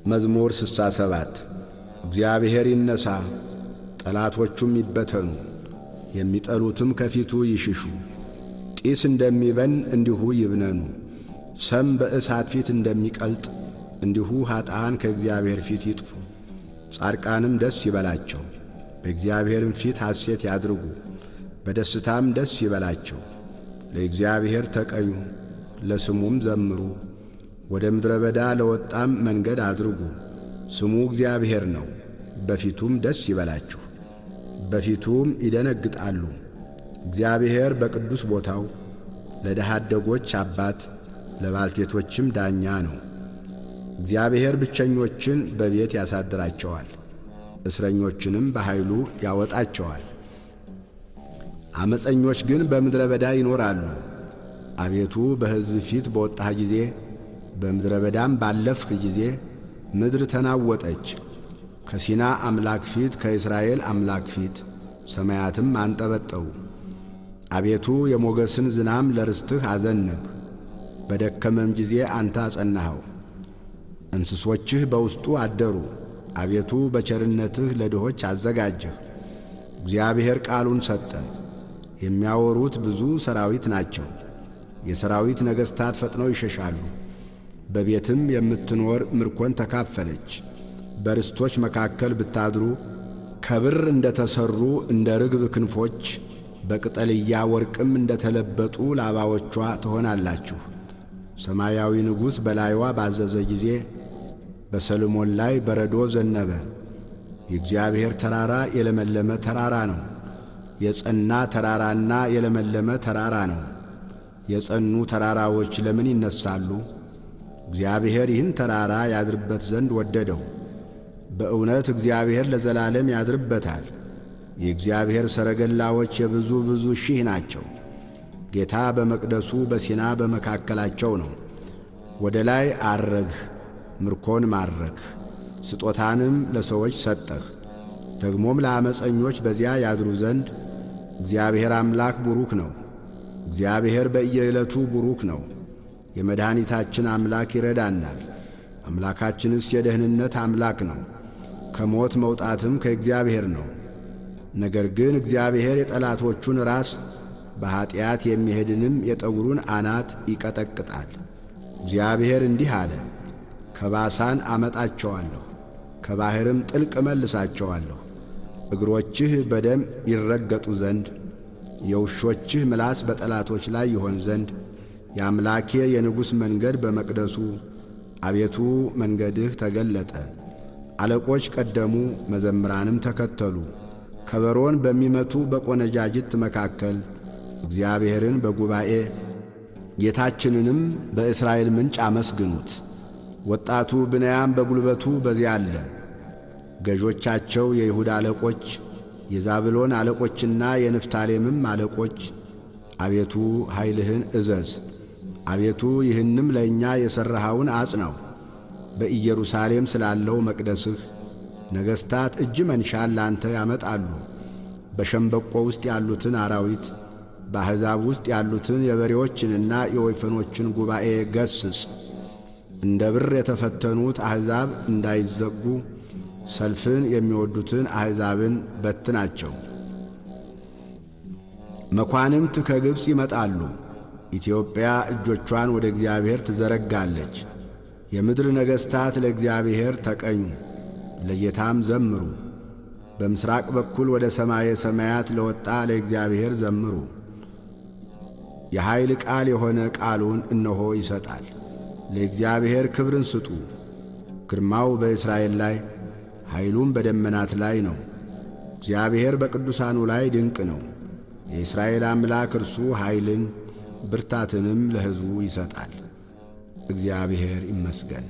መዝሙር 67 እግዚአብሔር ይነሣ፣ ጠላቶቹም ይበተኑ፣ የሚጠሉትም ከፊቱ ይሽሹ። ጢስ እንደሚበን እንዲሁ ይብነኑ፣ ሰም በእሳት ፊት እንደሚቀልጥ እንዲሁ ኀጥኣን ከእግዚአብሔር ፊት ይጥፉ። ጻድቃንም ደስ ይበላቸው፣ በእግዚአብሔርም ፊት ሐሴት ያድርጉ፣ በደስታም ደስ ይበላቸው። ለእግዚአብሔር ተቀኙ፣ ለስሙም ዘምሩ። ወደ ምድረ በዳ ለወጣም መንገድ አድርጉ። ስሙ እግዚአብሔር ነው፣ በፊቱም ደስ ይበላችሁ፣ በፊቱም ይደነግጣሉ። እግዚአብሔር በቅዱስ ቦታው ለድሃ አደጎች አባት ለባልቴቶችም ዳኛ ነው። እግዚአብሔር ብቸኞችን በቤት ያሳድራቸዋል፣ እስረኞችንም በኃይሉ ያወጣቸዋል። ዓመፀኞች ግን በምድረ በዳ ይኖራሉ። አቤቱ በሕዝብ ፊት በወጣህ ጊዜ፣ በምድረ በዳም ባለፍህ ጊዜ ምድር ተናወጠች። ከሲና አምላክ ፊት ከእስራኤል አምላክ ፊት ሰማያትም አንጠበጠቡ። አቤቱ የሞገስን ዝናም ለርስትህ አዘንብ፣ በደከመም ጊዜ አንተ አጸናኸው። እንስሶችህ በውስጡ አደሩ። አቤቱ በቸርነትህ ለድሆች አዘጋጀህ። እግዚአብሔር ቃሉን ሰጠ፣ የሚያወሩት ብዙ ሰራዊት ናቸው። የሰራዊት ነገሥታት ፈጥነው ይሸሻሉ። በቤትም የምትኖር ምርኮን ተካፈለች። በርስቶች መካከል ብታድሩ ከብር እንደ ተሠሩ እንደ ርግብ ክንፎች በቅጠልያ ወርቅም እንደ ተለበጡ ላባዎቿ ትሆናላችሁ። ሰማያዊ ንጉሥ በላይዋ ባዘዘ ጊዜ በሰሎሞን ላይ በረዶ ዘነበ። የእግዚአብሔር ተራራ የለመለመ ተራራ ነው፣ የጸና ተራራና የለመለመ ተራራ ነው። የጸኑ ተራራዎች ለምን ይነሳሉ? እግዚአብሔር ይህን ተራራ ያድርበት ዘንድ ወደደው። በእውነት እግዚአብሔር ለዘላለም ያድርበታል። የእግዚአብሔር ሰረገላዎች የብዙ ብዙ ሺህ ናቸው። ጌታ በመቅደሱ በሲና በመካከላቸው ነው። ወደ ላይ ዐረግህ፣ ምርኮን ማረክህ፣ ስጦታንም ለሰዎች ሰጠህ። ደግሞም ለዓመፀኞች በዚያ ያድሩ ዘንድ እግዚአብሔር አምላክ ቡሩክ ነው። እግዚአብሔር በየዕለቱ ቡሩክ ነው። የመድኃኒታችን አምላክ ይረዳናል። አምላካችንስ የደህንነት አምላክ ነው። ከሞት መውጣትም ከእግዚአብሔር ነው። ነገር ግን እግዚአብሔር የጠላቶቹን ራስ በኀጢአት የሚሄድንም የጠጕሩን አናት ይቀጠቅጣል። እግዚአብሔር እንዲህ አለ፣ ከባሳን አመጣቸዋለሁ፣ ከባሕርም ጥልቅ እመልሳቸዋለሁ። እግሮችህ በደም ይረገጡ ዘንድ የውሾችህ ምላስ በጠላቶች ላይ ይሆን ዘንድ የአምላኬ የንጉሥ መንገድ በመቅደሱ አቤቱ መንገድህ ተገለጠ። አለቆች ቀደሙ፣ መዘምራንም ተከተሉ። ከበሮን በሚመቱ በቈነጃጅት መካከል እግዚአብሔርን በጉባኤ ጌታችንንም በእስራኤል ምንጭ አመስግኑት። ወጣቱ ብንያም በጉልበቱ በዚያ አለ። ገዦቻቸው የይሁዳ አለቆች፣ የዛብሎን አለቆችና የንፍታሌምም አለቆች አቤቱ ኃይልህን እዘዝ። አቤቱ ይህንም ለእኛ የሠራኸውን አጽናው። በኢየሩሳሌም ስላለው መቅደስህ ነገሥታት እጅ መንሻን ላንተ ያመጣሉ። በሸምበቆ ውስጥ ያሉትን አራዊት፣ በአሕዛብ ውስጥ ያሉትን የበሬዎችንና የወይፈኖችን ጉባኤ ገስጽ። እንደ ብር የተፈተኑት አሕዛብ እንዳይዘጉ ሰልፍን የሚወዱትን አሕዛብን በትናቸው። መኳንንት ከግብፅ ይመጣሉ። ኢትዮጵያ እጆቿን ወደ እግዚአብሔር ትዘረጋለች። የምድር ነገሥታት ለእግዚአብሔር ተቀኙ፣ ለጌታም ዘምሩ። በምሥራቅ በኩል ወደ ሰማየ ሰማያት ለወጣ ለእግዚአብሔር ዘምሩ። የኃይል ቃል የሆነ ቃሉን እነሆ ይሰጣል። ለእግዚአብሔር ክብርን ስጡ። ግርማው በእስራኤል ላይ ኃይሉም በደመናት ላይ ነው። እግዚአብሔር በቅዱሳኑ ላይ ድንቅ ነው። የእስራኤል አምላክ እርሱ ኃይልን ብርታትንም ለሕዝቡ ይሰጣል። እግዚአብሔር ይመስገን።